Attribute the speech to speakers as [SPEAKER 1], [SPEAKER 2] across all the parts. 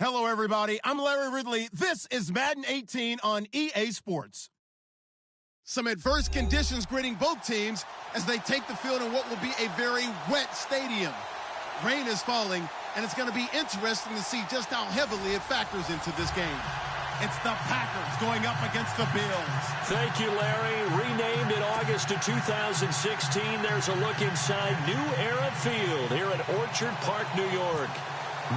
[SPEAKER 1] Hello, everybody. I'm Larry Ridley. This is Madden 18 on EA Sports. Some adverse conditions greeting both teams as they take the field in what will be a very wet stadium. Rain is falling, and it's going to be interesting to see just how heavily it factors into this game. It's the Packers going up against the Bills.
[SPEAKER 2] Thank you, Larry. Renamed in August of 2016, there's a look inside New Era Field here at Orchard Park, New York.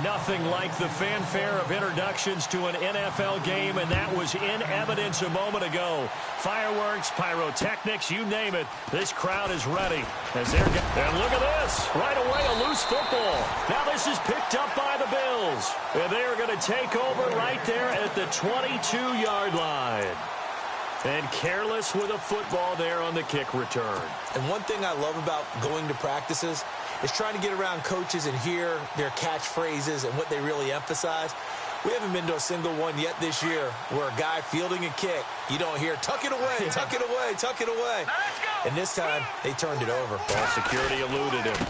[SPEAKER 2] Nothing like the fanfare of introductions to an NFL game, and that was in evidence a moment ago. Fireworks, pyrotechnics, you name it. This crowd is ready. And look at this. Right away, a loose football. Now this is picked up by the Bills. And they are going to take over right there at the 22-yard line. And careless with a football there on the kick return.
[SPEAKER 3] And one thing I love about going to practices is trying to get around coaches and hear their catchphrases and what they really emphasize. We haven't been to a single one yet this year where a guy fielding a kick, you don't hear, tuck it away, tuck it away, tuck it away. And this time, they turned it over.
[SPEAKER 2] Ball security eluded him.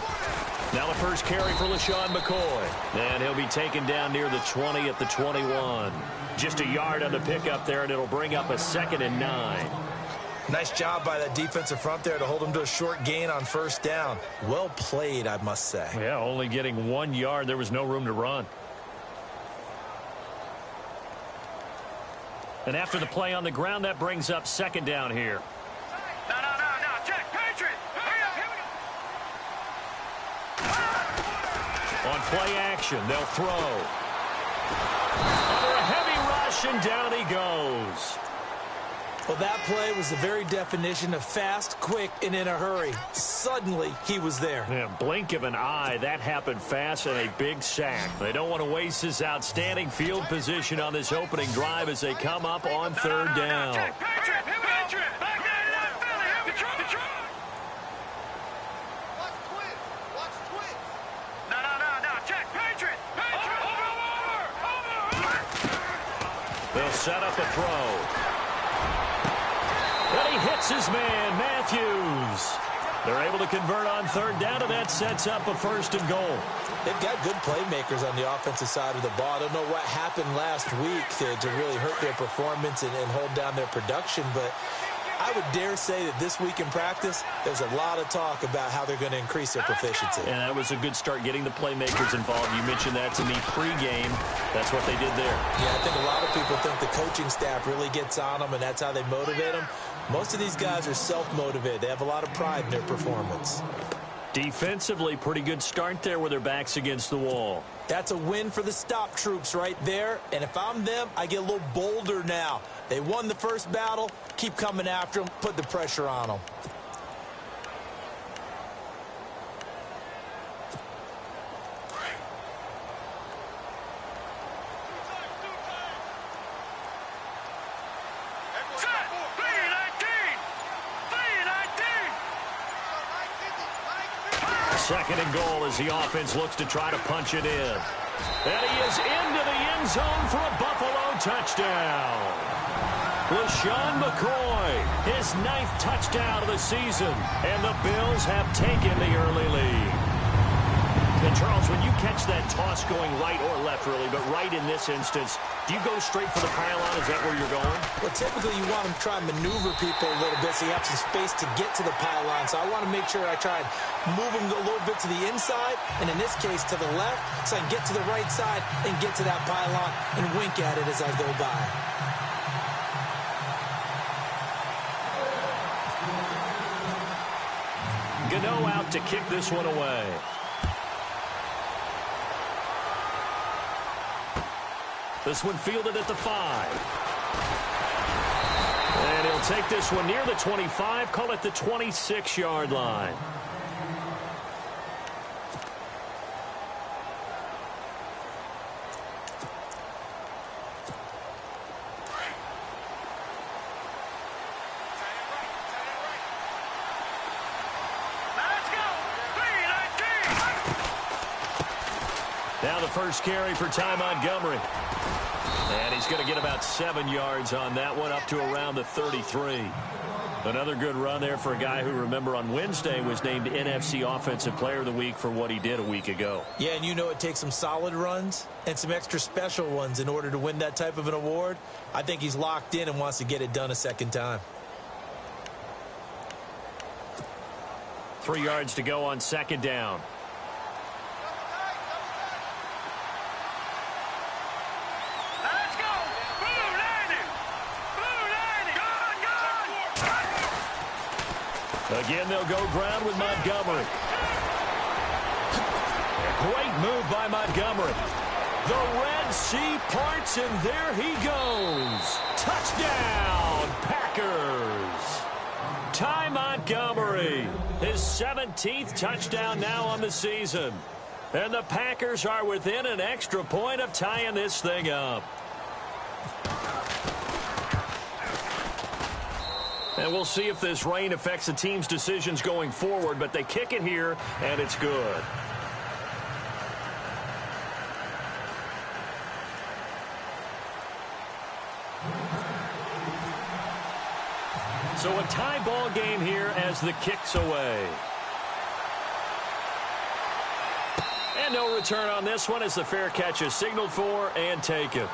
[SPEAKER 2] Now the first carry for LaShawn McCoy. And he'll be taken down near the 20 at the 21. Just a yard on the pickup there, and it'll bring up a 2nd and 9.
[SPEAKER 3] Nice job by that defensive front there to hold him to a short gain on first down. Well played, I must say.
[SPEAKER 2] Yeah, only getting 1 yard. There was no room to run. And after the play on the ground, that brings up 2nd down here.
[SPEAKER 4] No. Check, Patriot. Hurry up, here we go.
[SPEAKER 2] On play action, they'll throw. Under a heavy rush, and down he goes.
[SPEAKER 3] Well, that play was the very definition of fast, quick, and in a hurry. Suddenly, he was there.
[SPEAKER 2] Yeah, blink of an eye, that happened fast, and a big sack. They don't want to waste this outstanding field position on this opening drive as they come up on 3rd down.
[SPEAKER 4] Check, Patriot, here we go. Back there, Philly, here we go. Watch twin. No. Check, Patriot. Over.
[SPEAKER 2] They'll set up a throw. And he hits his man, Matthews. They're able to convert on 3rd down, and that sets up a 1st and goal.
[SPEAKER 3] They've got good playmakers on the offensive side of the ball. I don't know what happened last week to really hurt their performance and hold down their production, but I would dare say that this week in practice, there's a lot of talk about how they're going to increase their proficiency.
[SPEAKER 2] And that was a good start getting the playmakers involved. You mentioned that to me pregame. That's what they did there.
[SPEAKER 3] Yeah, I think a lot of people think the coaching staff really gets on them, and that's how they motivate them. Most of these guys are self-motivated. They have a lot of pride in their performance.
[SPEAKER 2] Defensively, pretty good start there with their backs against the wall.
[SPEAKER 3] That's a win for the stop troops right there. And if I'm them, I get a little bolder now. They won the first battle. Keep coming after them. Put the pressure on them.
[SPEAKER 2] Second and goal as the offense looks to try to punch it in. And he is into the end zone for a Buffalo touchdown. LaShawn McCoy, his 9th touchdown of the season. And the Bills have taken the early lead. And Charles, when you catch that toss going right or left, really, but right in this instance, do you go straight for the pylon? Is that where you're going?
[SPEAKER 3] Well, typically you want to try and maneuver people a little bit so you have some space to get to the pylon. So I want to make sure I try and move them a little bit to the inside, and in this case to the left, so I can get to the right side and get to that pylon and wink at it as I go by.
[SPEAKER 2] Gano out to kick this one away. This one fielded at the 5. And he'll take this one near the 25, call it the 26-yard line. Now the first carry for Ty Montgomery. And he's going to get about 7 yards on that one, up to around the 33. Another good run there for a guy who, remember, on Wednesday was named NFC Offensive Player of the Week for what he did a week ago.
[SPEAKER 3] Yeah, and you know it takes some solid runs and some extra special ones in order to win that type of an award. I think he's locked in and wants to get it done a second time.
[SPEAKER 2] 3 yards to go on second down.
[SPEAKER 4] Let's go. Blue landing. Blue landing. Good.
[SPEAKER 2] Again, they'll go ground with Montgomery. Great move by Montgomery. The Red Sea parts, and there he goes. Touchdown, Packers. Ty Montgomery, his 17th touchdown now on the season. And the Packers are within an extra point of tying this thing up. And we'll see if this rain affects the team's decisions going forward, but they kick it here, and it's good. So a tie ball game here as the kick's away. And no return on this one as the fair catch is signaled for and taken.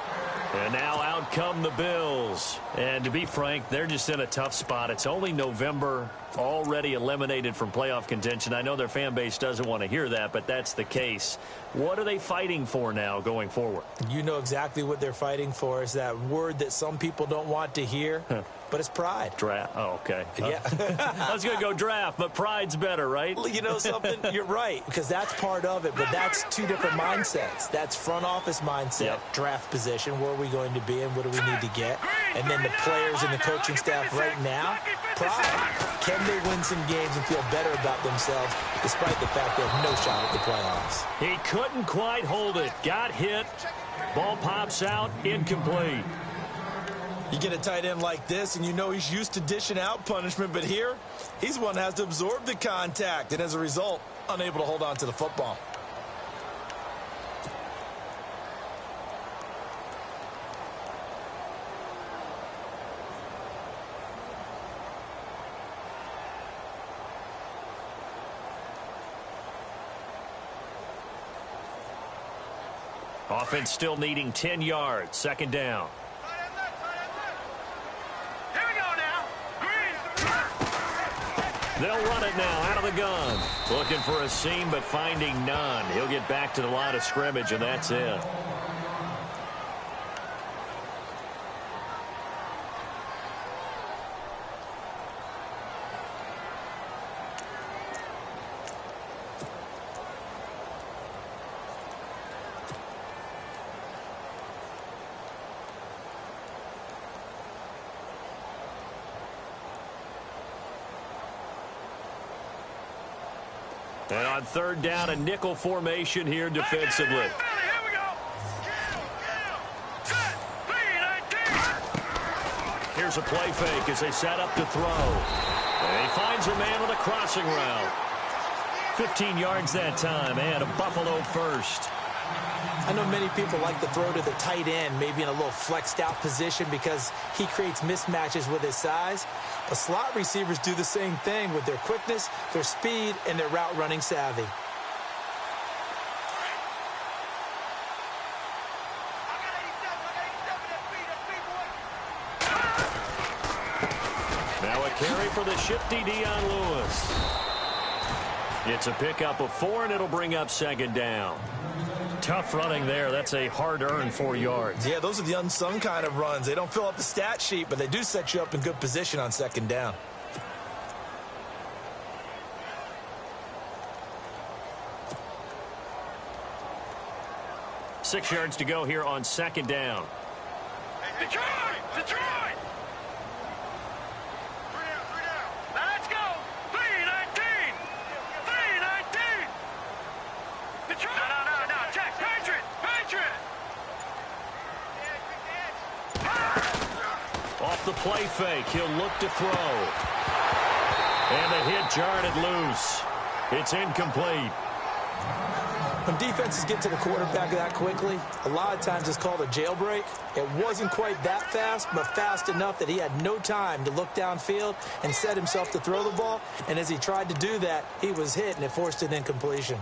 [SPEAKER 2] And now out come the Bills. And to be frank, they're just in a tough spot. It's only November, already eliminated from playoff contention. I know their fan base doesn't want to hear that, but that's the case. What are they fighting for now going forward?
[SPEAKER 3] You know exactly what they're fighting for. Is that word that some people don't want to hear, but it's pride.
[SPEAKER 2] Draft. Oh, okay.
[SPEAKER 3] Yeah.
[SPEAKER 2] I was going to go draft, but pride's better, right?
[SPEAKER 3] Well, you know something? You're right, because that's part of it, but that's two different mindsets. That's front office mindset, draft position, where are we going to be and what do we need to get? And then the players and the coaching staff right now, pride. Can they win some games and feel better about themselves despite the fact they have no shot at the playoffs?
[SPEAKER 2] He couldn't quite hold it. Got hit. Ball pops out. Incomplete.
[SPEAKER 3] You get a tight end like this, and you know he's used to dishing out punishment, but here, he's one that has to absorb the contact, and as a result, unable to hold on to the football.
[SPEAKER 2] Offense still needing 10 yards. Second down.
[SPEAKER 4] Here we go now. Green.
[SPEAKER 2] They'll run it now out of the gun. Looking for a seam, but finding none. He'll get back to the line of scrimmage, and that's it. And on third down, a nickel formation here defensively.
[SPEAKER 4] Here we go. Set.
[SPEAKER 2] Here's a play fake as they set up to throw. And he finds a man with a crossing route. 15 yards that time, and a Buffalo first.
[SPEAKER 3] I know many people like to throw to the tight end, maybe in a little flexed out position because he creates mismatches with his size. But slot receivers do the same thing with their quickness, their speed, and their route running savvy.
[SPEAKER 2] Now a carry for the shifty Deion Lewis. It's a pickup of 4, and it'll bring up second down. Tough running there. That's a hard-earned 4 yards.
[SPEAKER 3] Yeah, those are the unsung kind of runs. They don't fill up the stat sheet, but they do set you up in good position on second down.
[SPEAKER 2] Six yards to go here on second down.
[SPEAKER 4] Detroit! Detroit! 3 down. Let's go! 319! 319! Detroit! No. Check! Patriot! Patriot!
[SPEAKER 2] Off the play fake, he'll look to throw. And the hit jarred it loose. It's incomplete.
[SPEAKER 3] When defenses get to the quarterback that quickly, a lot of times it's called a jailbreak. It wasn't quite that fast, but fast enough that he had no time to look downfield and set himself to throw the ball. And as he tried to do that, he was hit, and it forced an incompletion.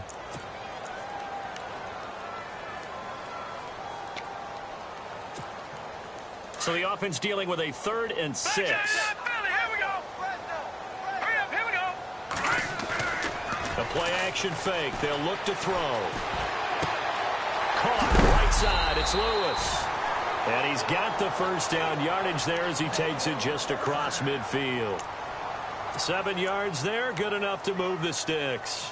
[SPEAKER 2] So the offense dealing with a 3rd and 6. A play-action fake. They'll look to throw. Caught right side. It's Lewis. And he's got the first down yardage there as he takes it just across midfield. 7 yards there. Good enough to move the sticks.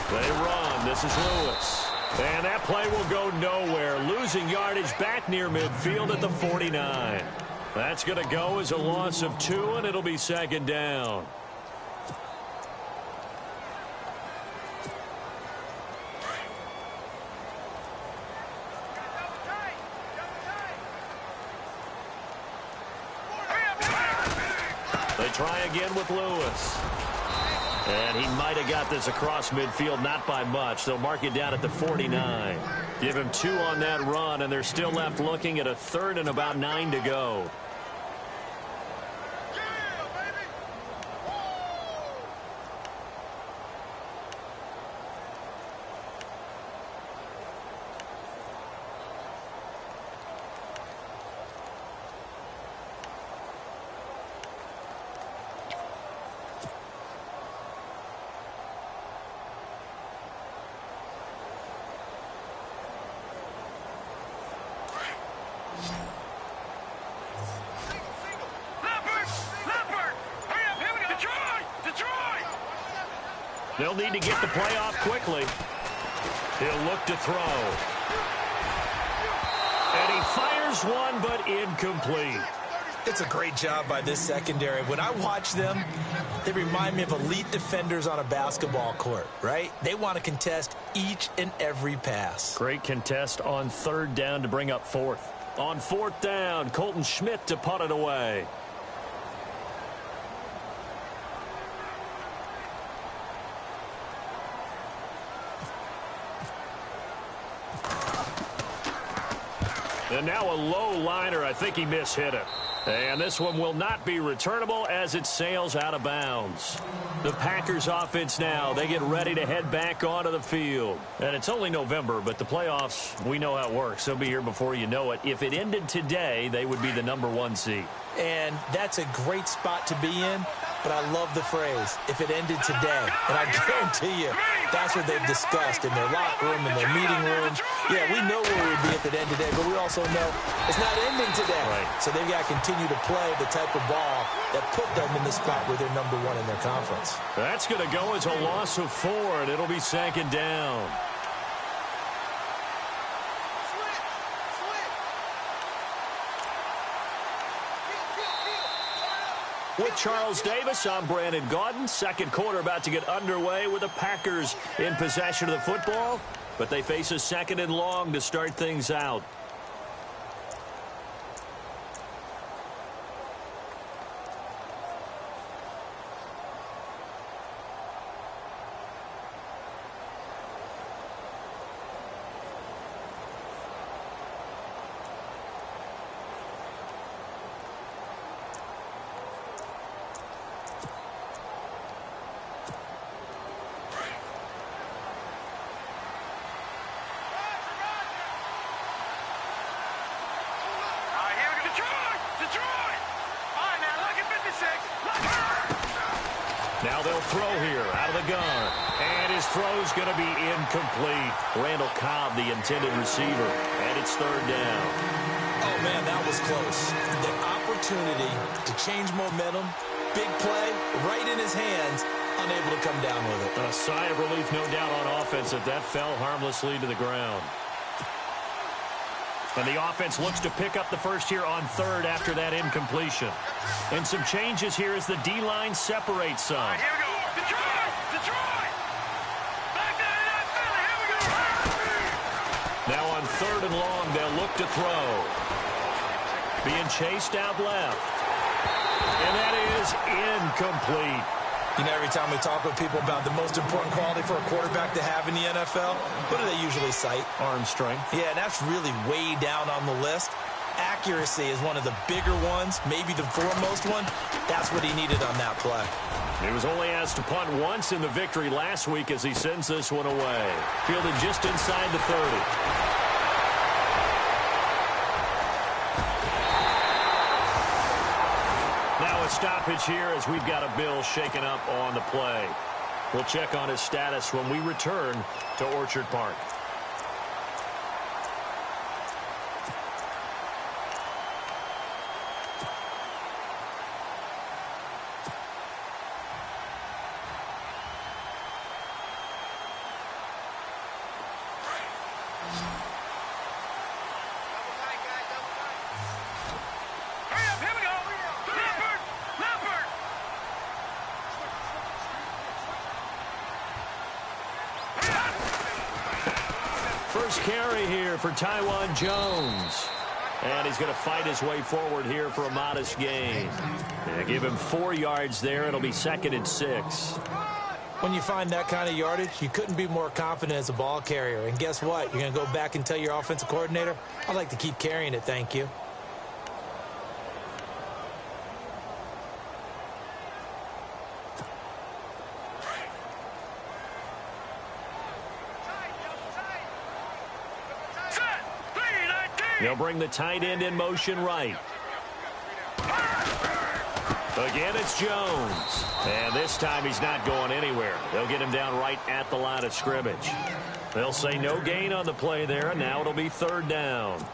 [SPEAKER 2] They run. This is Lewis. And that play will go nowhere. Losing yardage back near midfield at the 49. That's going to go as a loss of 2, and it'll be 2nd down. They try again with Lewis. And he might have got this across midfield, not by much. They'll mark it down at the 49. Give him 2 on that run, and they're still left looking at a 3rd and about 9 to go. They'll need to get the play off quickly. He'll look to throw. And he fires one, but incomplete.
[SPEAKER 3] It's a great job by this secondary. When I watch them, they remind me of elite defenders on a basketball court, right? They want to contest each and every pass.
[SPEAKER 2] Great contest on 3rd down to bring up 4th. On 4th down, Colton Schmidt to punt it away. And now a low liner. I think he mishit it. And this one will not be returnable as it sails out of bounds. The Packers offense now, they get ready to head back onto the field. And it's only November, but the playoffs, we know how it works. They'll be here before you know it. If it ended today, they would be the #1 seed.
[SPEAKER 3] And that's a great spot to be in, but I love the phrase, if it ended today. And I guarantee you, that's what they've discussed in their locker room, in their meeting rooms. Yeah, we know where we'd be at the end of the day, but we also know it's not ending today.
[SPEAKER 2] Right.
[SPEAKER 3] So they've got to continue to play the type of ball that put them in the spot where they're #1 in their conference.
[SPEAKER 2] That's going to go as a loss of 4, and it'll be 2nd down. With Charles Davis, I'm Brandon Gaudin. 2nd quarter about to get underway with the Packers in possession of the football, but they face a 2nd and long to start things out. Now they'll throw here out of the gun. And his throw's going to be incomplete. Randall Cobb, the intended receiver. And it's 3rd down.
[SPEAKER 3] Oh, man, that was close. The opportunity to change momentum, big play, right in his hands, unable to come down with it.
[SPEAKER 2] A sigh of relief, no doubt, on offense that fell harmlessly to the ground. And the offense looks to pick up the first here on 3rd after that incompletion. And some changes here as the D-line separates some.
[SPEAKER 4] Here we go. Detroit! Detroit! Back there in that Philly. Here we go.
[SPEAKER 2] Now on 3rd and long, they'll look to throw. Being chased out left. And that is incomplete.
[SPEAKER 3] You know, every time we talk with people about the most important quality for a quarterback to have in the NFL, what do they usually cite?
[SPEAKER 2] Arm strength.
[SPEAKER 3] Yeah, and that's really way down on the list. Accuracy is one of the bigger ones, maybe the foremost one. That's what he needed on that play.
[SPEAKER 2] He was only asked to punt once in the victory last week as he sends this one away. Fielded just inside the 30. Now a stoppage here as we've got a Bill shaken up on the play. We'll check on his status when we return to Orchard Park. First carry here for Taiwan Jones. And he's going to fight his way forward here for a modest gain. Yeah, give him 4 yards there. It'll be 2nd and 6.
[SPEAKER 3] When you find that kind of yardage, you couldn't be more confident as a ball carrier. And guess what? You're going to go back and tell your offensive coordinator, I'd like to keep carrying it, thank you.
[SPEAKER 2] They'll bring the tight end in motion right. Again, it's Jones. And this time he's not going anywhere. They'll get him down right at the line of scrimmage. They'll say no gain on the play there, and now it'll be 3rd down.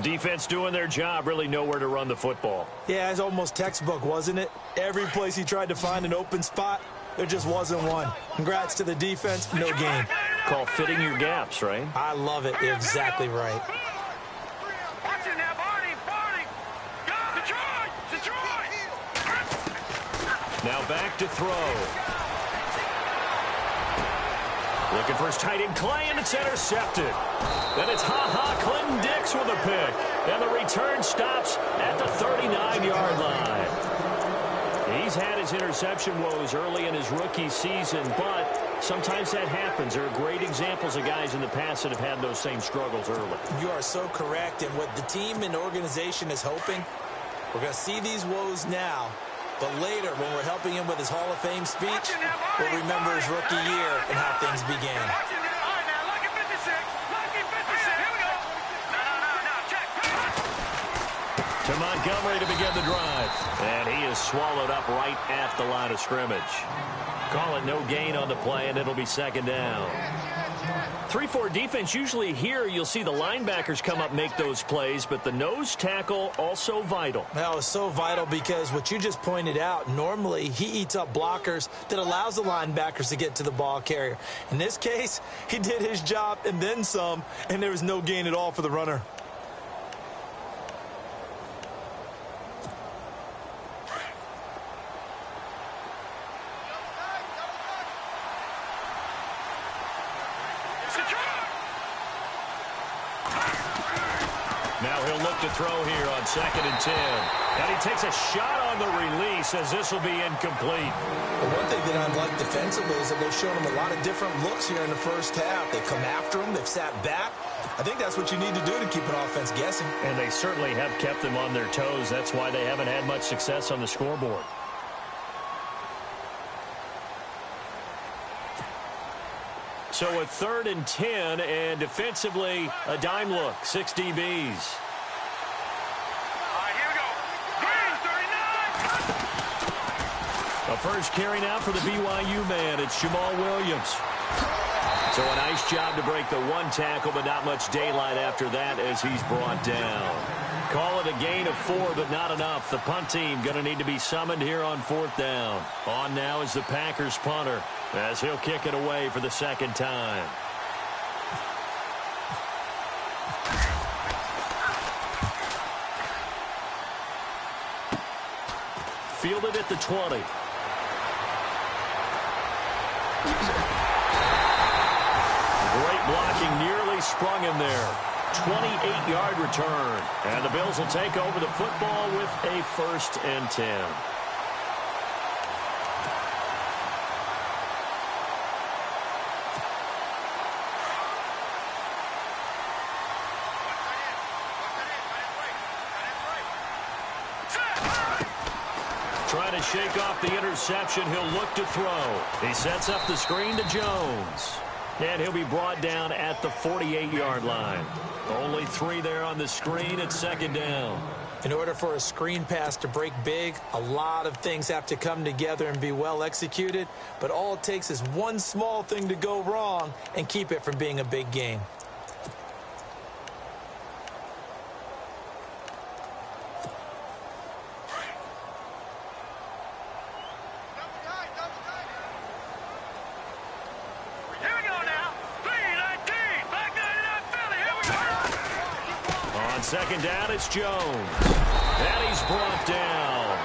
[SPEAKER 2] Defense doing their job, really nowhere to run the football.
[SPEAKER 3] Yeah, it's almost textbook, wasn't it? Every place he tried to find an open spot, there just wasn't one. Congrats to the defense, no gain.
[SPEAKER 2] Call fitting your gaps, right?
[SPEAKER 3] I love it. You're exactly right.
[SPEAKER 2] Now back to throw. Looking for his tight end, Clay, and it's intercepted. Then it's Clinton Dix with a pick. And the return stops at the 39-yard line. He's had his interception woes early in his rookie season, but sometimes that happens. There are great examples of guys in the past that have had those same struggles early.
[SPEAKER 3] You are so correct. And what the team and organization is hoping, we're going to see these woes now. But later, when we're helping him with his Hall of Fame speech, we'll remember his rookie year and how things began.
[SPEAKER 2] To Montgomery to begin the drive. And he is swallowed up right at the line of scrimmage. Call it no gain on the play, and it'll be 2nd down. 3-4 defense, usually here you'll see the linebackers come up, make those plays, but the nose tackle also vital.
[SPEAKER 3] That was so vital because what you just pointed out, normally he eats up blockers that allows the linebackers to get to the ball carrier. In this case, he did his job and then some, and there was no gain at all for the runner.
[SPEAKER 2] Now he'll look to throw here on 2nd and 10. And he takes a shot on the release as this will be incomplete.
[SPEAKER 3] Well, one thing that I like defensively is that they've shown him a lot of different looks here in the first half. They come after him. They've sat back. I think that's what you need to do to keep an offense guessing.
[SPEAKER 2] And they certainly have kept them on their toes. That's why they haven't had much success on the scoreboard. So a 3rd and 10, and defensively, a dime look, 6 DBs.
[SPEAKER 4] All right, here we go. Green, 39.
[SPEAKER 2] A first carry now for the BYU man. It's Jamal Williams. So a nice job to break the 1 tackle, but not much daylight after that as he's brought down. Call it a gain of 4, but not enough. The punt team going to need to be summoned here on 4th down. On now is the Packers punter as he'll kick it away for the 2nd time. Fielded at the 20. Great blocking, nearly sprung him there. 28-yard return. And the Bills will take over the football with a 1st and 10. Trying to shake off the interception. He'll look to throw. He sets up the screen to Jones. And he'll be brought down at the 48-yard line. Only 3 there on the screen at 2nd down.
[SPEAKER 3] In order for a screen pass to break big, a lot of things have to come together and be well executed. But all it takes is one small thing to go wrong and keep it from being a big game.
[SPEAKER 2] Second down, it's Jones. And he's brought down.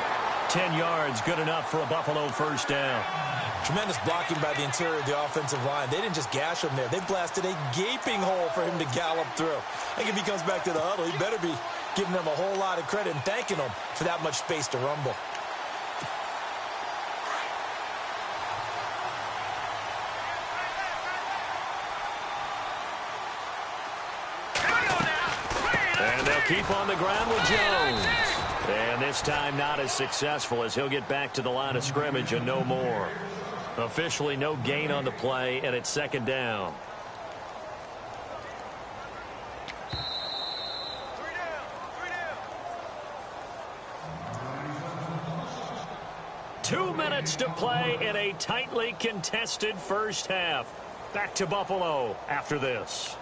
[SPEAKER 2] 10 yards, good enough for a Buffalo 1st down.
[SPEAKER 3] Tremendous blocking by the interior of the offensive line. They didn't just gash him there. They blasted a gaping hole for him to gallop through. I think if he comes back to the huddle, he better be giving them a whole lot of credit and thanking them for that much space to rumble.
[SPEAKER 2] Keep on the ground with Jones. And this time not as successful as he'll get back to the line of scrimmage and no more. Officially no gain on the play, and it's 2nd down. 2 minutes to play in a tightly contested 1st half. Back to Buffalo after this.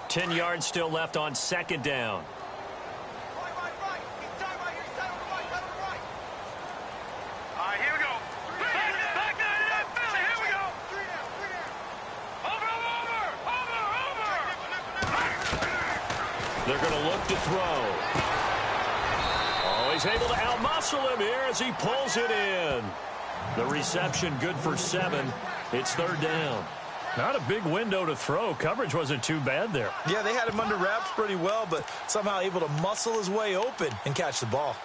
[SPEAKER 2] Ten yards still left on 2nd down.
[SPEAKER 4] Here we go. Back Philly. Here we go. Over.
[SPEAKER 2] They're going to look to throw. Oh, he's able to outmuscle him here as he pulls it in. The reception good for 7. It's 3rd down. Not a big window to throw. Coverage wasn't too bad there.
[SPEAKER 3] Yeah, they had him under wraps pretty well, but somehow able to muscle his way open and catch the ball.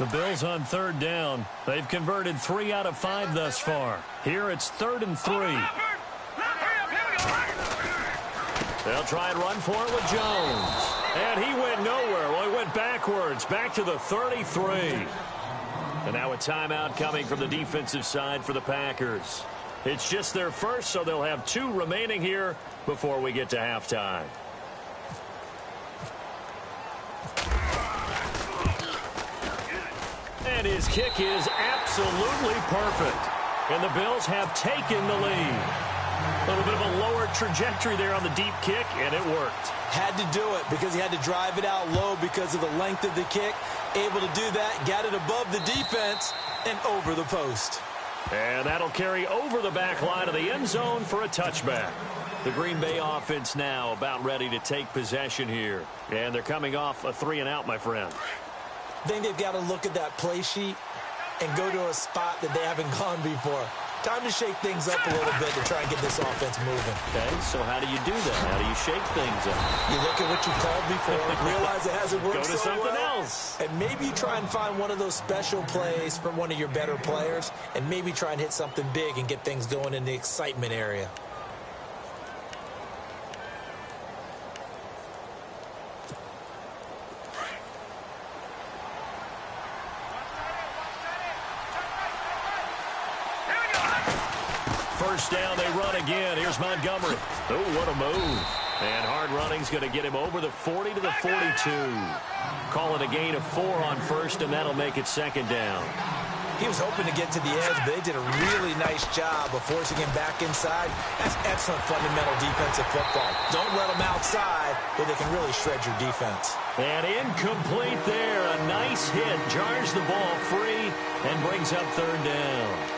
[SPEAKER 2] The Bills on 3rd down. They've converted 3 out of 5 thus far. Here it's 3rd and 3. They'll try and run for it with Jones. And he went nowhere. Well, he went backwards, back to the 33. And now a timeout coming from the defensive side for the Packers. It's just their first, so they'll have 2 remaining here before we get to halftime. And his kick is absolutely perfect. And the Bills have taken the lead. A little bit of a lower trajectory there on the deep kick, and it worked.
[SPEAKER 3] Had to do it because he had to drive it out low because of the length of the kick. Able to do that, got it above the defense and over the post.
[SPEAKER 2] And that'll carry over the back line of the end zone for a touchback. The Green Bay offense now about ready to take possession here. And they're coming off a 3-and-out, my friend.
[SPEAKER 3] I think they've got to look at that play sheet and go to a spot that they haven't gone before. Time to shake things up a little bit to try and get this offense moving.
[SPEAKER 2] Okay, so how do you do that? How do you shake things up?
[SPEAKER 3] You look at what you called before, realize it hasn't worked
[SPEAKER 2] Go to
[SPEAKER 3] so
[SPEAKER 2] something
[SPEAKER 3] well,
[SPEAKER 2] else.
[SPEAKER 3] and maybe you try and find one of those special plays from one of your better players, and maybe try and hit something big and get things going in the excitement area.
[SPEAKER 2] First down, they run again. Here's Montgomery. Oh, what a move. And hard running's going to get him over the 40 to the 42. Call it a gain of 4 on 1st, and that'll make it 2nd down.
[SPEAKER 3] He was hoping to get to the edge, but they did a really nice job of forcing him back inside. That's excellent fundamental defensive football. Don't let them outside where they can really shred your defense.
[SPEAKER 2] And incomplete there. A nice hit. Jars the ball free and brings up 3rd down.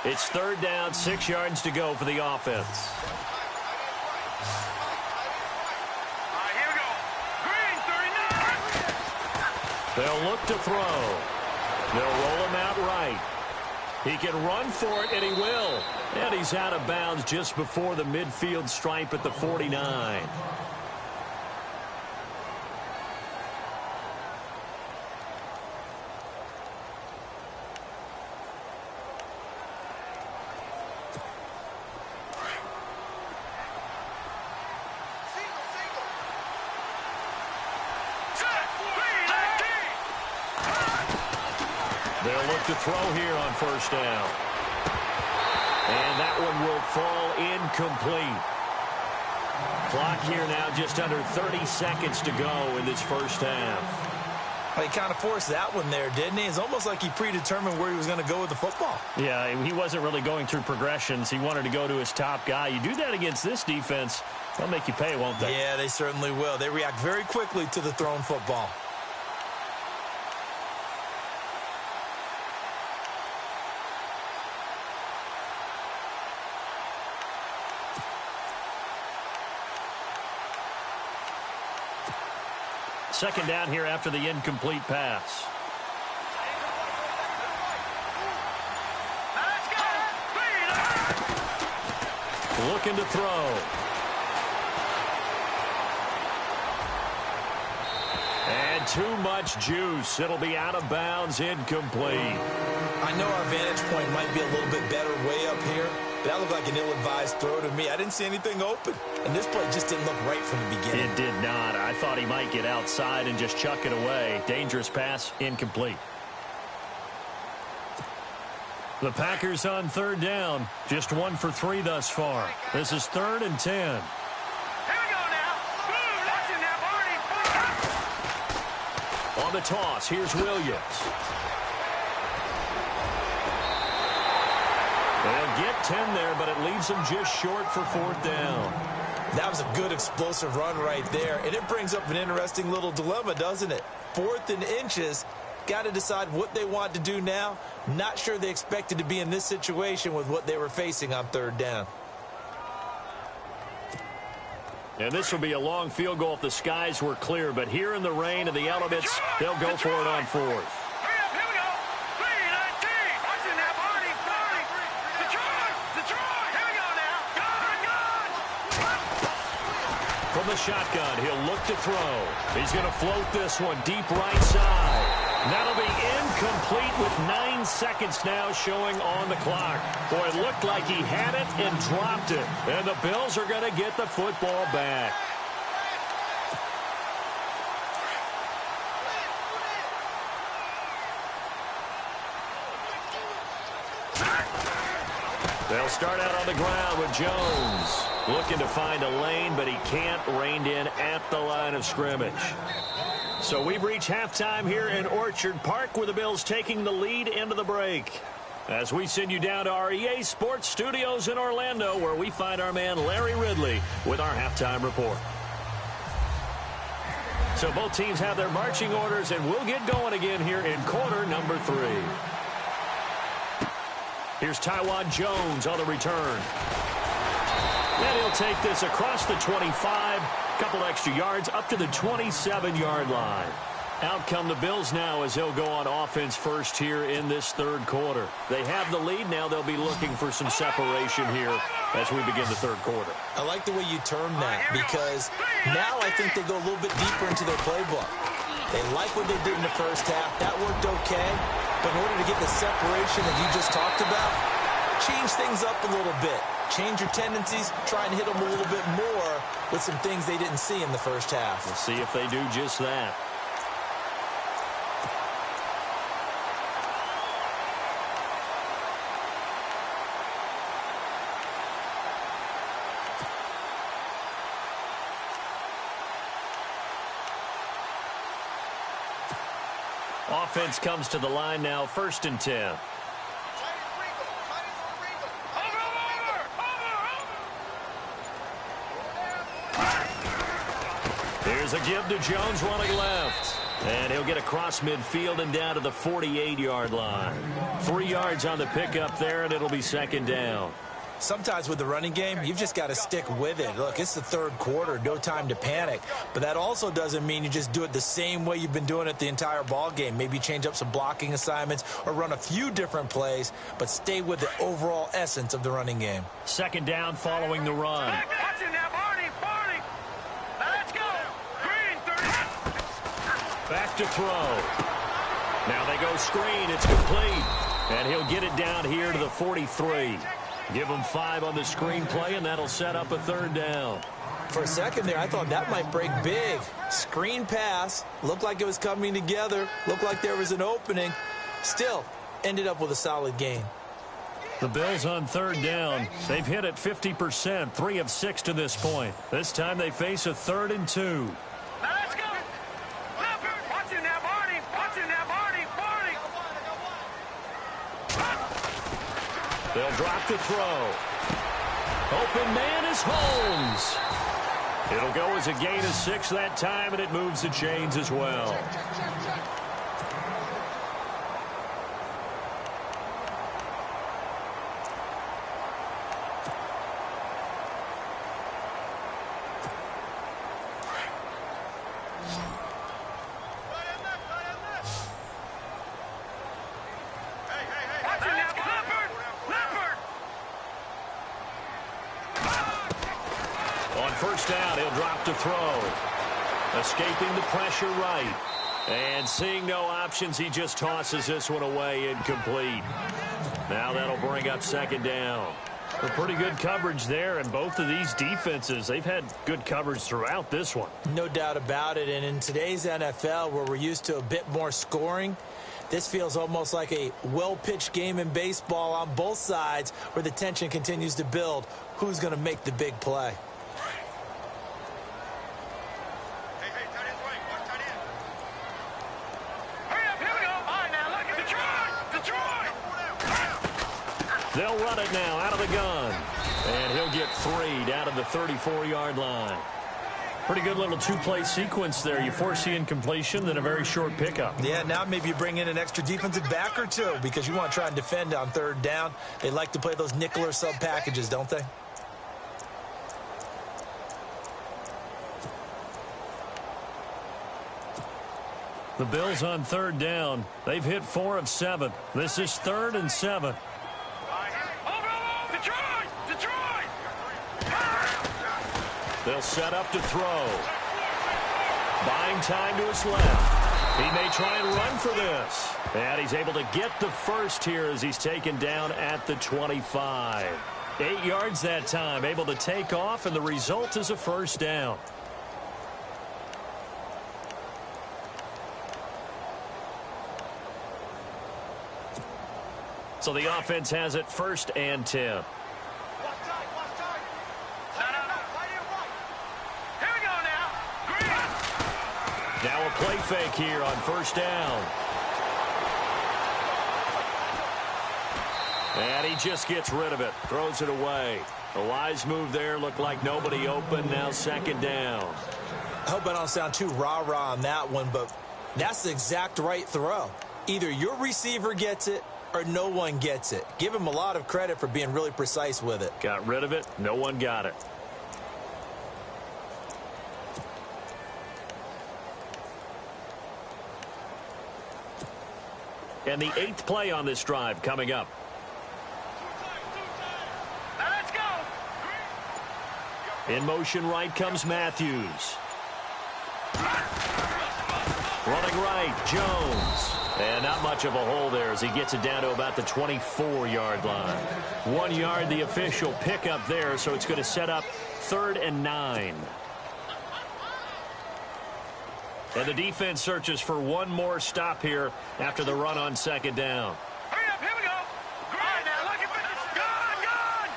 [SPEAKER 2] It's 3rd down, 6 yards to go for the offense.
[SPEAKER 4] Here we go. Green, 39.
[SPEAKER 2] They'll look to throw. They'll roll him out right. He can run for it, and he will. And he's out of bounds just before the midfield stripe at the 49. They'll look to throw here on 1st down. And that one will fall incomplete. Clock here now just under 30 seconds to go in this 1st half.
[SPEAKER 3] Well, he kind of forced that one there, didn't he? It's almost like he predetermined where he was going to go with the football.
[SPEAKER 2] Yeah, he wasn't really going through progressions. He wanted to go to his top guy. You do that against this defense, they'll make you pay, won't they?
[SPEAKER 3] Yeah, they certainly will. They react very quickly to the thrown football.
[SPEAKER 2] Second down here after the incomplete pass.
[SPEAKER 4] Let's go.
[SPEAKER 2] Looking to throw. And too much juice. It'll be out of bounds, incomplete.
[SPEAKER 3] I know our vantage point might be a little bit better way up here, but that looked like an ill-advised throw to me. I didn't see anything open, and this play just didn't look right from the beginning.
[SPEAKER 2] It did not. I thought he might get outside and just chuck it away. Dangerous pass, incomplete. The Packers on 3rd down. Just 1 for 3 thus far. This is 3rd and 10.
[SPEAKER 4] Here we go now. Boom, that's in that party.
[SPEAKER 2] On the toss, here's Williams. They'll get 10 there, but it leaves them just short for 4th down.
[SPEAKER 3] That was a good explosive run right there, and it brings up an interesting little dilemma, doesn't it? 4th and inches, got to decide what they want to do now. Not sure they expected to be in this situation with what they were facing on 3rd down.
[SPEAKER 2] And this will be a long field goal if the skies were clear, but here in the rain and the elements, they'll go for it on 4th. From the shotgun, he'll look to throw. He's going to float this one deep right side. That'll be incomplete with 9 seconds now showing on the clock. Boy, it looked like he had it and dropped it. And the Bills are going to get the football back. They'll start out on the ground with Jones. Looking to find a lane, but he can't. Reined in at the line of scrimmage. So we've reached halftime here in Orchard Park with the Bills taking the lead into the break. As we send you down to our EA Sports Studios in Orlando, where we find our man Larry Ridley with our halftime report. So both teams have their marching orders, and we'll get going again here in quarter number 3. Here's Tywan Jones on the return. And he'll take this across the 25, couple extra yards up to the 27-yard line. Out come the Bills now as they'll go on offense first here in this 3rd quarter. They have the lead. Now they'll be looking for some separation here as we begin the 3rd quarter.
[SPEAKER 3] I like the way you term that, because now I think they go a little bit deeper into their playbook. They like what they did in the first half. That worked okay. But in order to get the separation that you just talked about, change things up a little bit. Change your tendencies, try and hit them a little bit more with some things they didn't see in the first half.
[SPEAKER 2] We'll see if they do just that. Offense comes to the line now, 1st and 10. Here's a give to Jones running left. And he'll get across midfield and down to the 48-yard line. 3 yards on the pickup there, and it'll be second down.
[SPEAKER 3] Sometimes with the running game, you've just got to stick with it. Look, it's the third quarter, no time to panic. But that also doesn't mean you just do it the same way you've been doing it the entire ball game. Maybe change up some blocking assignments or run a few different plays, but stay with the overall essence of the running game.
[SPEAKER 2] Second down following the run.
[SPEAKER 4] Watch it now, Barney. Let's go. Green, 30.
[SPEAKER 2] Back to throw. Now they go screen. It's complete. And he'll get it down here to the 43. Give him 5 on the screen play, and that'll set up a third down.
[SPEAKER 3] For a second there, I thought that might break big. Screen pass. Looked like it was coming together. Looked like there was an opening. Still, ended up with a solid gain.
[SPEAKER 2] The Bills on third down. They've hit it 50%, 3 of 6 to this point. This time they face a 3rd and 2.
[SPEAKER 4] Let's go. Watch it now, Barney.
[SPEAKER 2] They'll drop to throw. Open man is Holmes. It'll go as a gain of 6 that time, and it moves the chains as well. First down, he'll drop to throw. Escaping the pressure right. And seeing no options, he just tosses this one away, incomplete. Now that'll bring up second down. A pretty good coverage there, and both of these defenses, they've had good coverage throughout this one.
[SPEAKER 3] No doubt about it, and in today's NFL, where we're used to a bit more scoring, this feels almost like a well-pitched game in baseball on both sides where the tension continues to build. Who's going to make the big play?
[SPEAKER 2] They'll run it now out of the gun. And he'll get 3 down to the 34-yard line. Pretty good little 2-play sequence there. You force the incompletion, then a very short pickup.
[SPEAKER 3] Yeah, now maybe you bring in an extra defensive back or two because you want to try and defend on third down. They like to play those nickel or sub packages, don't they?
[SPEAKER 2] The Bills on third down. They've hit 4 of 7. This is 3rd and 7. They'll set up to throw. Buying time to his left. He may try and run for this. And he's able to get the first here as he's taken down at the 25. 8 yards that time, able to take off, and the result is a first down. So the offense has it 1st and 10. Now a play fake here on first down. And he just gets rid of it. Throws it away. A wise move there. Looked like nobody open. Now second down.
[SPEAKER 3] I hope I don't sound too rah-rah on that one, but that's the exact right throw. Either your receiver gets it or no one gets it. Give him a lot of credit for being really precise with it.
[SPEAKER 2] Got rid of it. No one got it. And the 8th play on this drive coming up.
[SPEAKER 4] Now let's go.
[SPEAKER 2] In motion right comes Matthews. Running right, Jones. And not much of a hole there as he gets it down to about the 24-yard line. 1 yard, the official pickup there, so it's going to set up 3rd and 9. And the defense searches for one more stop here after the run on second down.
[SPEAKER 4] Hurry up, here we go. All right, now look at this. Gun.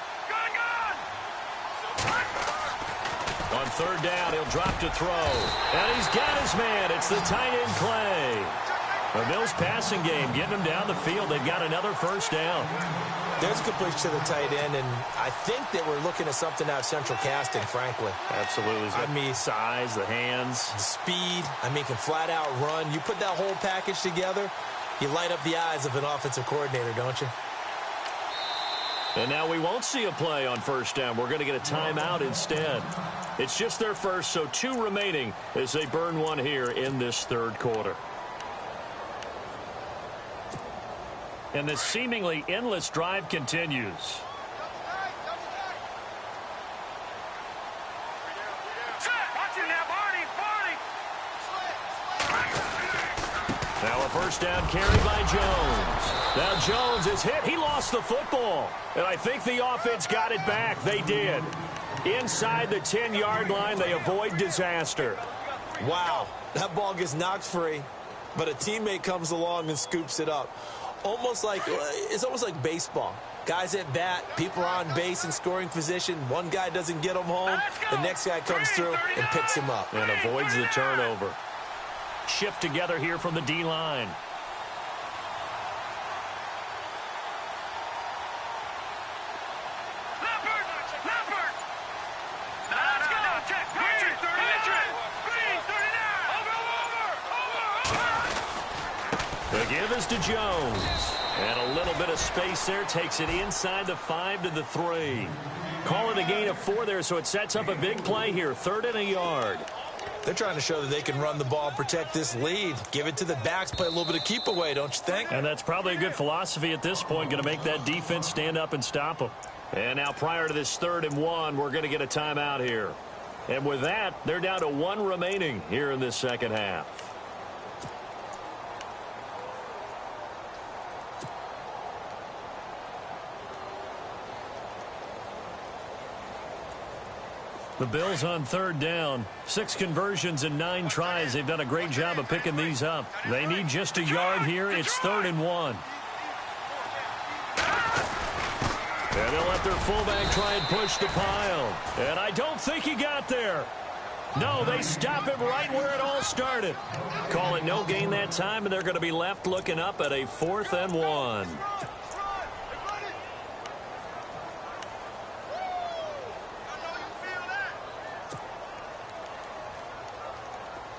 [SPEAKER 2] On third down, he'll drop to throw. And he's got his man. It's the tight end Clay. The Bills passing game getting them down the field. They've got another first down.
[SPEAKER 3] There's a completion to the tight end, and I think that we're looking at something out of central casting, frankly.
[SPEAKER 2] Absolutely.
[SPEAKER 3] I mean,
[SPEAKER 2] size, the hands.
[SPEAKER 3] the speed. I mean, can flat out run. You put that whole package together, you light up the eyes of an offensive coordinator, don't you?
[SPEAKER 2] And now we won't see a play on first down. We're going to get a timeout instead. It's just their first, so 2 remaining as they burn one here in this third quarter. And the seemingly endless drive continues. Now a first down carry by Jones. Now Jones is hit. He lost the football. And I think the offense got it back. They did. Inside the 10-yard line, they avoid disaster.
[SPEAKER 3] Wow. That ball gets knocked free, but a teammate comes along and scoops it up. It's almost like baseball. Guys at bat, people are on base in scoring position. One guy doesn't get him home. The next guy comes through and picks him up.
[SPEAKER 2] And avoids the turnover. Shift together here from the D-line. The give is to Jones. And a little bit of space there. Takes it inside the 5 to the 3. Call it a gain of 4 there, so it sets up a big play here. 3rd and a yard.
[SPEAKER 3] They're trying to show that they can run the ball, protect this lead. Give it to the backs, play a little bit of keep away, don't you think?
[SPEAKER 2] And that's probably a good philosophy at this point. Going to make that defense stand up and stop them. And now prior to this 3rd and 1, we're going to get a timeout here. And with that, they're down to 1 remaining here in this second half. The Bills on 3rd down. 6 conversions and 9 tries. They've done a great job of picking these up. They need just a yard here. It's 3rd and 1. And they'll let their fullback try and push the pile. And I don't think he got there. No, they stop him right where it all started. Call it no gain that time, and they're going to be left looking up at a 4th and 1.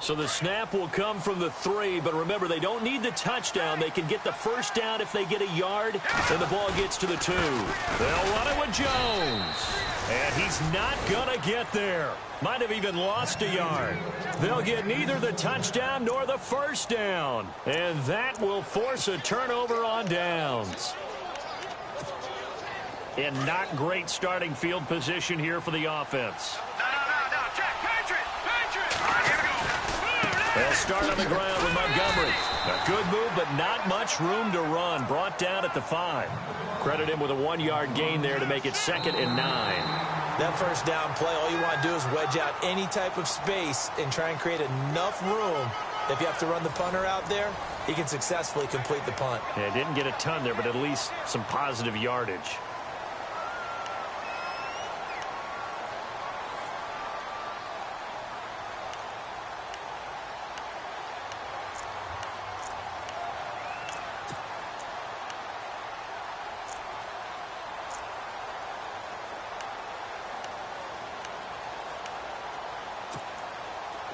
[SPEAKER 2] So the snap will come from the 3, but remember, they don't need the touchdown. They can get the first down if they get a yard, and the ball gets to the 2. They'll run it with Jones. And he's not going to get there. Might have even lost a yard. They'll get neither the touchdown nor the first down. And that will force a turnover on downs. And not great starting field position here for the offense. They'll start on the ground with Montgomery. A good move, but not much room to run. Brought down at the 5. Credit him with a 1-yard gain there to make it 2nd and 9.
[SPEAKER 3] That first down play, all you want to do is wedge out any type of space and try and create enough room. If you have to run the punter out there, he can successfully complete the punt.
[SPEAKER 2] Yeah, didn't get a ton there, but at least some positive yardage.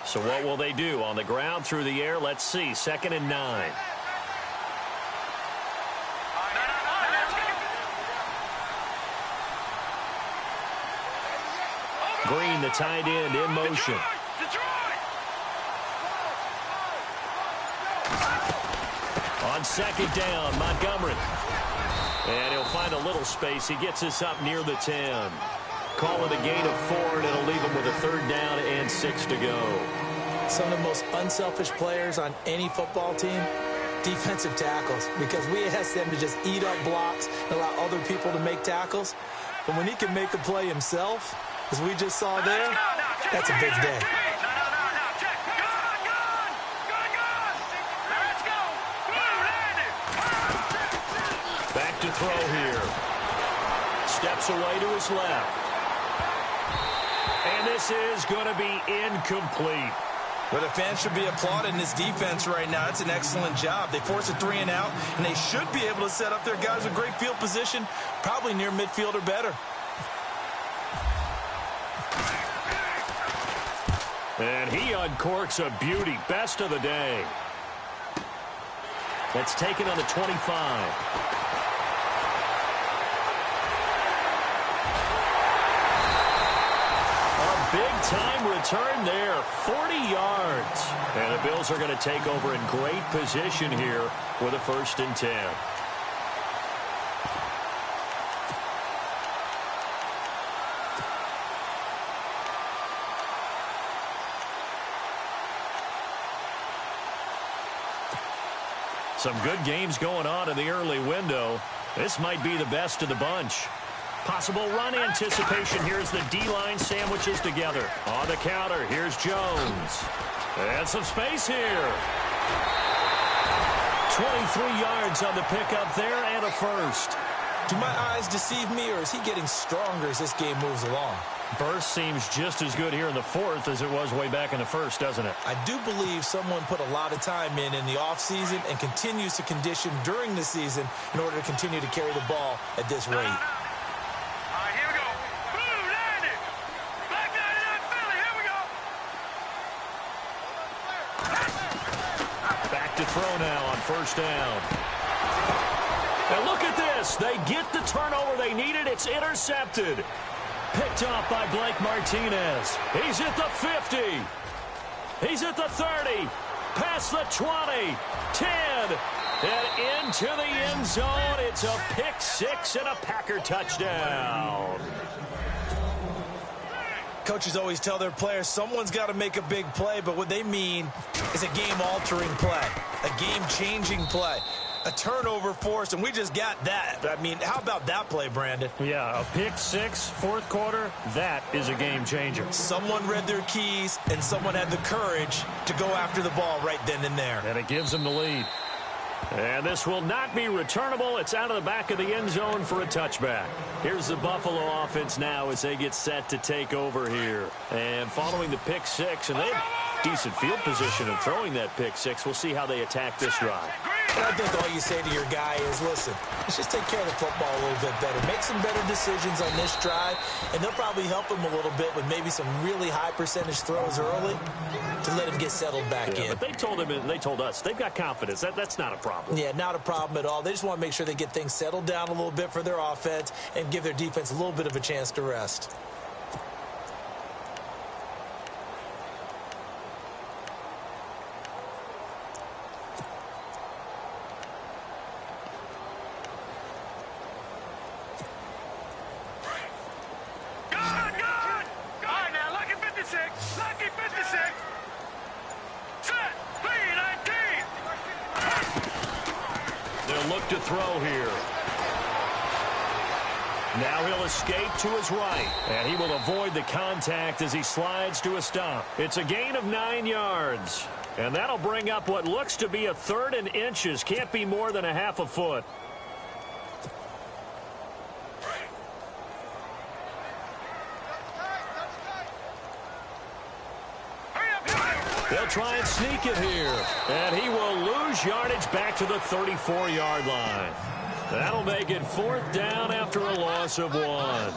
[SPEAKER 2] So what will they do? On the ground, through the air, let's see. 2nd and 9. Green, the tight end, in motion. On 2nd down, Montgomery. And he'll find a little space. He gets us up near the 10. Call it a gain of 4, and it'll leave him with a 3rd down and 6 to go.
[SPEAKER 3] Some of the most unselfish players on any football team, defensive tackles, because we ask them to just eat up blocks and allow other people to make tackles. But when he can make a play himself, as we just saw there, that's a big day.
[SPEAKER 2] Back to throw here. Steps away to his left. And this is going to be incomplete.
[SPEAKER 3] Well, the fans should be applauding this defense right now. It's an excellent job. They force a 3-and-out, and they should be able to set up their guys with great field position, probably near midfield or better.
[SPEAKER 2] And he uncorks a beauty. Best of the day. That's taken on the 25. Big-time return there, 40 yards. And the Bills are going to take over in great position here with a 1st and 10. Some good games going on in the early window. This might be the best of the bunch. Possible run anticipation. Here's the D-line sandwiches together. On the counter, here's Jones. And some space here. 23 yards on the pickup there and a 1st.
[SPEAKER 3] Do my eyes deceive me, or is he getting stronger as this game moves along?
[SPEAKER 2] Burst seems just as good here in the 4th as it was way back in the 1st, doesn't it?
[SPEAKER 3] I do believe someone put a lot of time in the offseason and continues to condition during the season in order to continue to carry the ball at this rate.
[SPEAKER 2] To throw now on 1st down. And look at this. They get the turnover they needed. It's intercepted. Picked off by Blake Martinez. He's at the 50. He's at the 30. Past the 20. 10. And into the end zone. It's a pick 6 and a Packer touchdown.
[SPEAKER 3] Coaches always tell their players someone's got to make a big play, but what they mean is a game-altering play, a game-changing play, a turnover force, and we just got that. I mean, how about that play, Brandon?
[SPEAKER 2] Yeah, a pick 6, 4th quarter, that is a game changer.
[SPEAKER 3] Someone read their keys, and someone had the courage to go after the ball right then and there.
[SPEAKER 2] And it gives them the lead. And this will not be returnable. It's out of the back of the end zone for a touchback. Here's the Buffalo offense now as they get set to take over here. And following the pick 6, and they have decent field position of throwing that pick 6. We'll see how they attack this drive.
[SPEAKER 3] And I think all you say to your guy is, listen, let's just take care of the football a little bit better. Make some better decisions on this drive, and they'll probably help him a little bit with maybe some really high percentage throws early to let him get settled back in.
[SPEAKER 2] But they told him, and they told us, they've got confidence. That's not a problem.
[SPEAKER 3] Yeah, not a problem at all. They just want to make sure they get things settled down a little bit for their offense and give their defense a little bit of a chance to rest.
[SPEAKER 2] Look to throw here. Now he'll escape to his right, and he will avoid the contact as he slides to a stop. It's a gain of 9 yards, and that'll bring up what looks to be a 3rd and inches. Can't be more than a half a foot. They'll try and sneak it here. And he will lose yardage back to the 34-yard line. That'll make it 4th down after a loss of 1.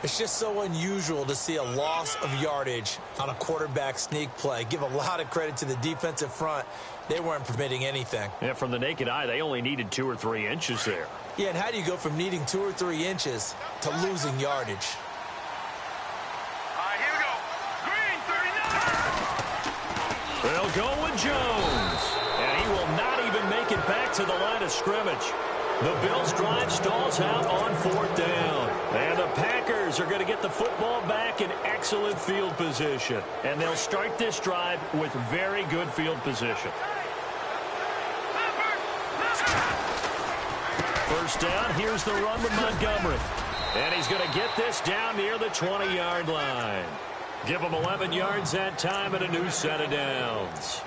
[SPEAKER 3] It's just so unusual to see a loss of yardage on a quarterback sneak play. Give a lot of credit to the defensive front. They weren't permitting anything.
[SPEAKER 2] Yeah, from the naked eye, they only needed 2 or 3 inches there.
[SPEAKER 3] Yeah, and how do you go from needing 2 or 3 inches to losing yardage?
[SPEAKER 2] They'll go with Jones. And he will not even make it back to the line of scrimmage. The Bills' drive stalls out on 4th down. And the Packers are going to get the football back in excellent field position. And they'll start this drive with very good field position. 1st down, here's the run with Montgomery. And he's going to get this down near the 20-yard line. Give him 11 yards that time and a new set of downs.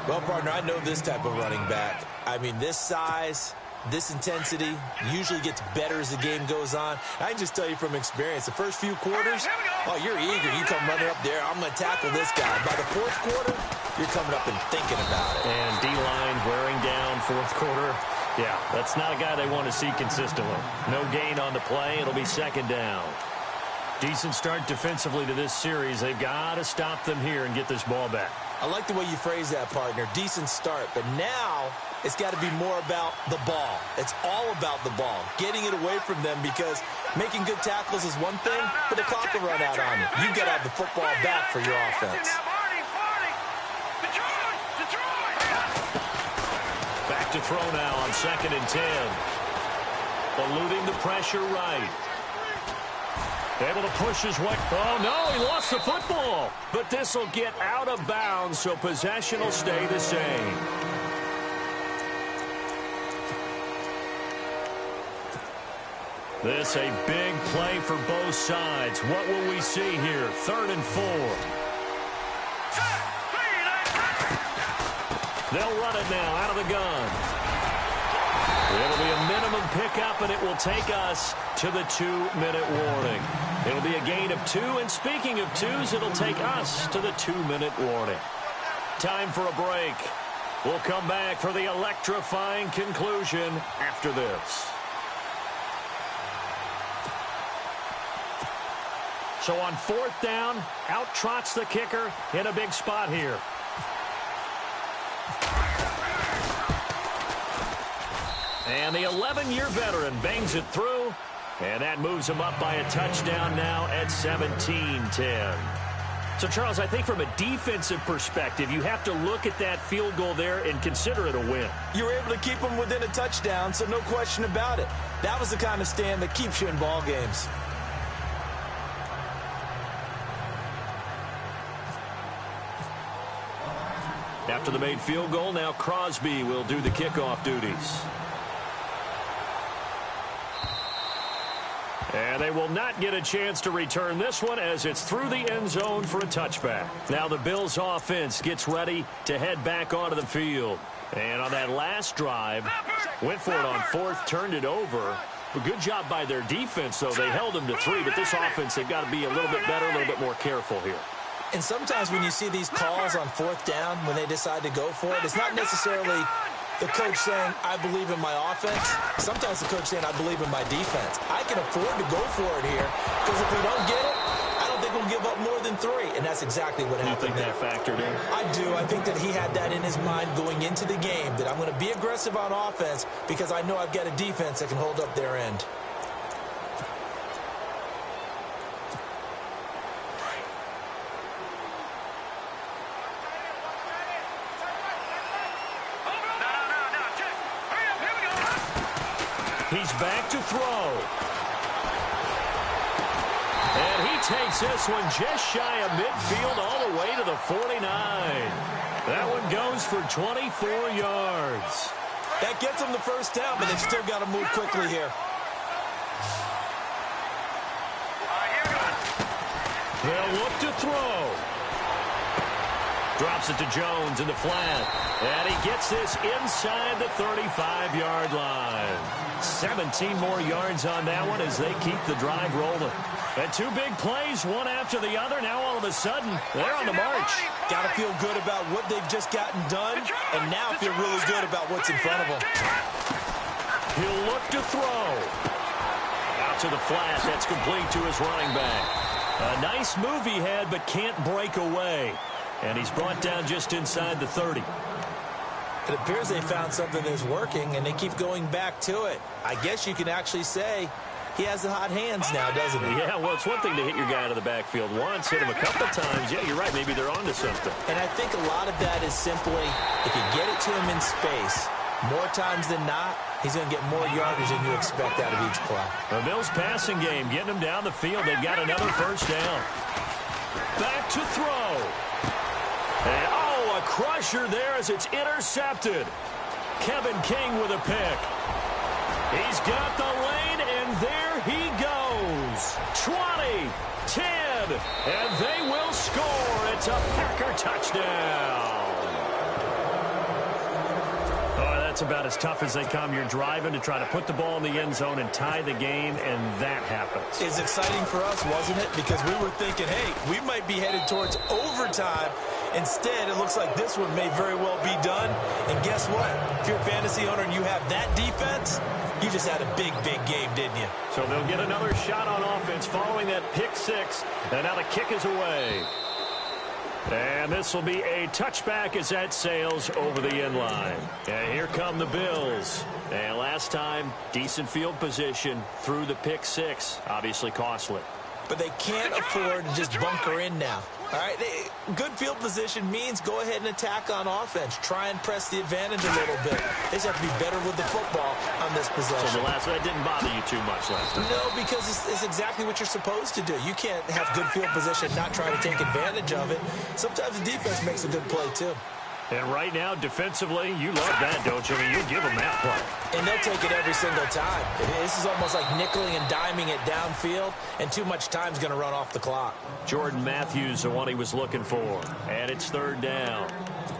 [SPEAKER 3] Well, partner, I know this type of running back. I mean, this size, this intensity usually gets better as the game goes on. I can just tell you from experience, the first few quarters, oh, you're eager. You come running up there, I'm going to tackle this guy. By the fourth quarter, you're coming up and thinking about it.
[SPEAKER 2] And D-line wearing down fourth quarter. Yeah, that's not a guy they want to see consistently. No gain on the play. It'll be second down. Decent start defensively to this series. They've got to stop them here and get this ball back.
[SPEAKER 3] I like the way you phrase that, partner. Decent start. But now it's got to be more about the ball. It's all about the ball. Getting it away from them, because making good tackles is one thing, but the clock will run out on you. You've got to have the football back for your offense.
[SPEAKER 2] Back to throw now on 2nd and 10. Eluding the pressure right. Able to push his way. Oh, no, he lost the football. But this will get out of bounds, so possession will stay the same. This a big play for both sides. What will we see here? 3rd and 4. They'll run it now out of the gun. It'll be a minimum pickup, and it will take us to the 2-minute warning. It'll be a gain of 2, and speaking of 2s, it'll take us to the 2-minute warning. Time for a break. We'll come back for the electrifying conclusion after this. So on 4th down, out trots the kicker in a big spot here. And the 11-year veteran bangs it through, and that moves him up by a touchdown now at 17-10. So, Charles, I think from a defensive perspective, you have to look at that field goal there and consider it a win.
[SPEAKER 3] You were able to keep them within a touchdown, so no question about it. That was the kind of stand that keeps you in ball games.
[SPEAKER 2] After the made field goal, now Crosby will do the kickoff duties. And they will not get a chance to return this one, as it's through the end zone for a touchback. Now the Bills offense gets ready to head back onto the field. And on that last drive, went for it on 4th, turned it over. A good job by their defense, though. They held them to 3, but this offense, they've got to be a little bit better, a little bit more careful here.
[SPEAKER 3] And sometimes when you see these calls on 4th down, when they decide to go for it, it's not necessarily the coach saying, I believe in my offense. Sometimes the coach saying, I believe in my defense. I can afford to go for it here, because if we don't get it, I don't think we'll give up more than 3. And that's exactly what happened.
[SPEAKER 2] You think that factored in?
[SPEAKER 3] I do. I think that he had that in his mind going into the game, that I'm going to be aggressive on offense because I know I've got a defense that can hold up their end.
[SPEAKER 2] He's back to throw. And he takes this one just shy of midfield all the way to the 49. That one goes for 24 yards.
[SPEAKER 3] That gets them the first down, but they've still got to move quickly here.
[SPEAKER 2] They'll look to throw. Drops it to Jones in the flat. And he gets this inside the 35-yard line. 17 more yards on that one as they keep the drive rolling. And 2 big plays, one after the other. Now all of a sudden, they're on the march.
[SPEAKER 3] Got to feel good about what they've just gotten done, and now feel really good about what's in front of them.
[SPEAKER 2] He'll look to throw. Out to the flat. That's complete to his running back. A nice move he had, but can't break away. And he's brought down just inside the 30.
[SPEAKER 3] It appears they found something that's working, and they keep going back to it. I guess you can actually say he has the hot hands now, doesn't he?
[SPEAKER 2] Yeah, well, it's one thing to hit your guy out of the backfield once, hit him a couple times. Yeah, you're right. Maybe they're onto something.
[SPEAKER 3] And I think a lot of that is simply, if you get it to him in space, more times than not, he's going to get more yardage than you expect out of each play.
[SPEAKER 2] The Bills passing game, getting them down the field. They've got another first down. Back to throw. And, a crusher there as it's intercepted. Kevin King with a pick. He's got the lane, and there he goes. 20, 10, and they will score. It's a Packer touchdown. Oh, that's about as tough as they come. You're driving to try to put the ball in the end zone and tie the game, and that happens.
[SPEAKER 3] It's exciting for us, wasn't it? Because we were thinking, hey, we might be headed towards overtime. Instead, it looks like this one may very well be done. And guess what? If you're a fantasy owner and you have that defense, you just had a big, big game, didn't you?
[SPEAKER 2] So they'll get another shot on offense following that pick six. And now the kick is away. And this will be a touchback as that sails over the end line. And here come the Bills. And last time, decent field position through the pick six. Obviously costly.
[SPEAKER 3] But they can't afford to just bunker in now. All right, good field position means go ahead and attack on offense. Try and press the advantage a little bit. They just have to be better with the football on this possession.
[SPEAKER 2] So the last that didn't bother you too much last time?
[SPEAKER 3] No, because it's exactly what you're supposed to do. You can't have good field position and not try to take advantage of it. Sometimes the defense makes a good play, too.
[SPEAKER 2] And right now, defensively, you love that, don't you? I mean, you'll give them that play.
[SPEAKER 3] And they'll take it every single time. This is almost like nickeling and diming it downfield, and too much time's going to run off the clock.
[SPEAKER 2] Jordan Matthews, the one he was looking for. And it's third down.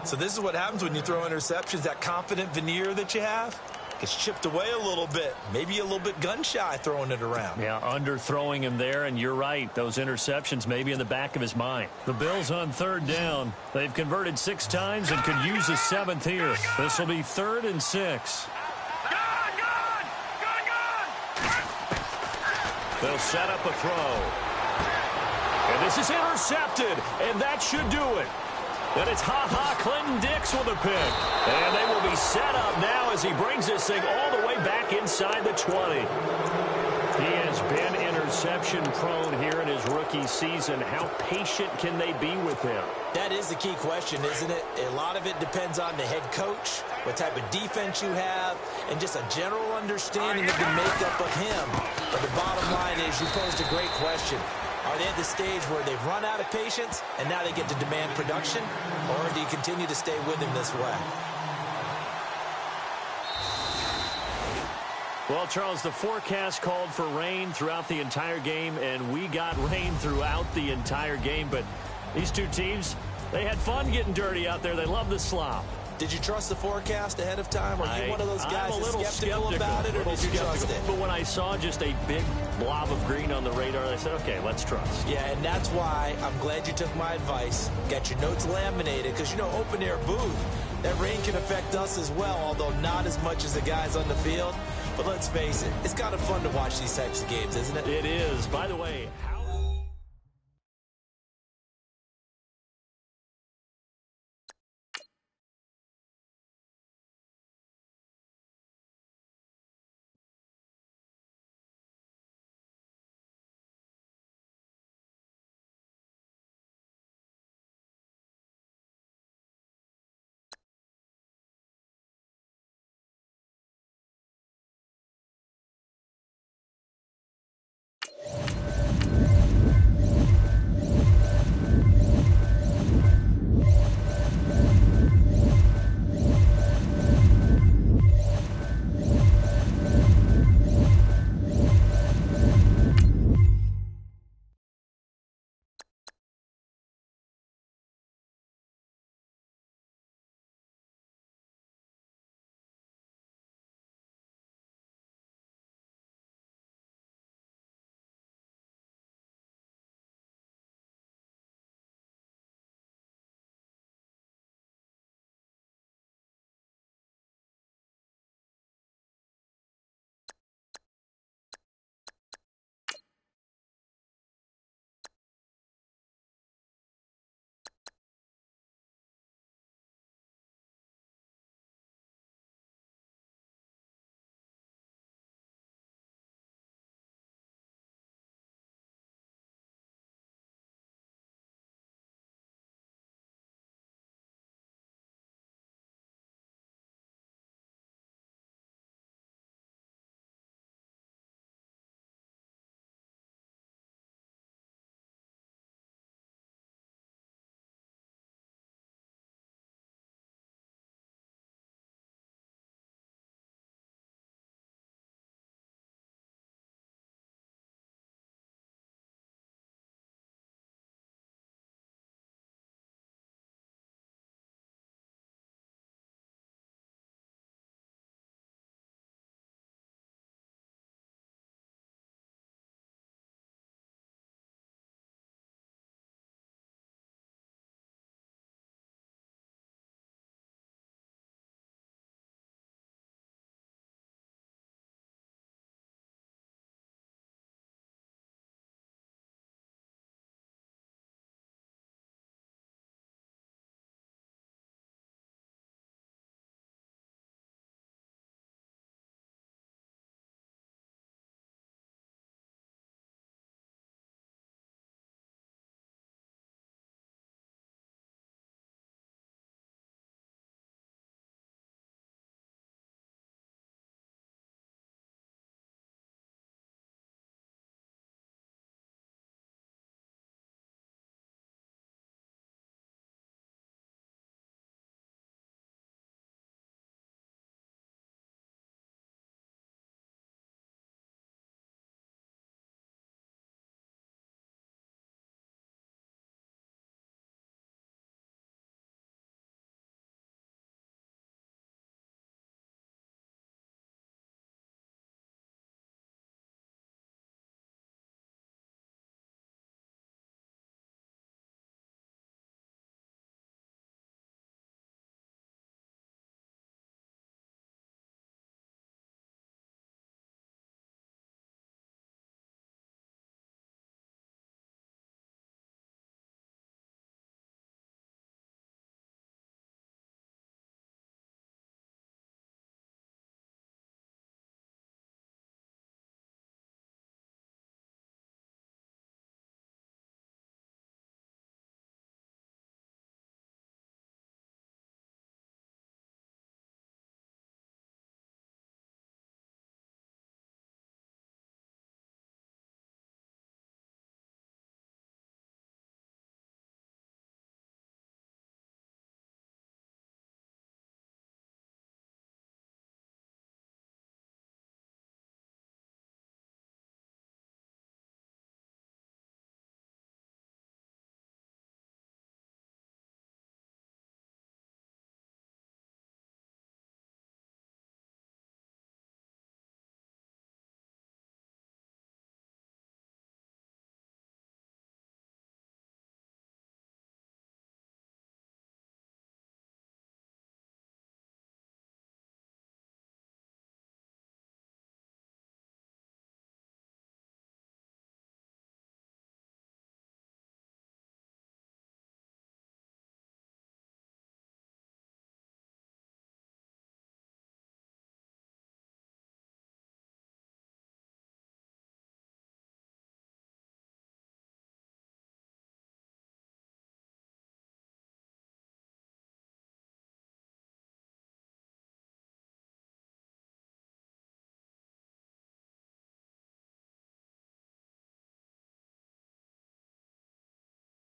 [SPEAKER 3] So this is what happens when you throw interceptions. That confident veneer that you have gets chipped away a little bit. Maybe a little bit gun-shy throwing it around.
[SPEAKER 2] Yeah, underthrowing him there, and you're right. Those interceptions maybe in the back of his mind. The Bills on third down. They've converted 6 times and could use a 7th here. This will be 3rd and 6. They'll set up a throw. And this is intercepted, and that should do it. Then it's Clinton Dix with a pick. And they will be set up now as he brings this thing all the way back inside the 20. He has been interception prone here in his rookie season. How patient can they be with him?
[SPEAKER 3] That is the key question, isn't it? A lot of it depends on the head coach, what type of defense you have, and just a general understanding of the makeup of him. But the bottom line is you posed a great question. Are they at the stage where they've run out of patience and now they get to demand production? Or do you continue to stay with him this way?
[SPEAKER 2] Well, Charles, the forecast called for rain throughout the entire game, and we got rain throughout the entire game. But these two teams, they had fun getting dirty out there. They love the slop.
[SPEAKER 3] Did you trust the forecast ahead of time? Or are you one of those guys that's skeptical about it, or did you trust it?
[SPEAKER 2] But when I saw just a big blob of green on the radar, I said, okay, let's trust.
[SPEAKER 3] Yeah, and that's why I'm glad you took my advice. Got your notes laminated, because, you know, open-air booth, that rain can affect us as well, although not as much as the guys on the field. But let's face it, it's kind of fun to watch these types of games, isn't it?
[SPEAKER 2] It is. By the way,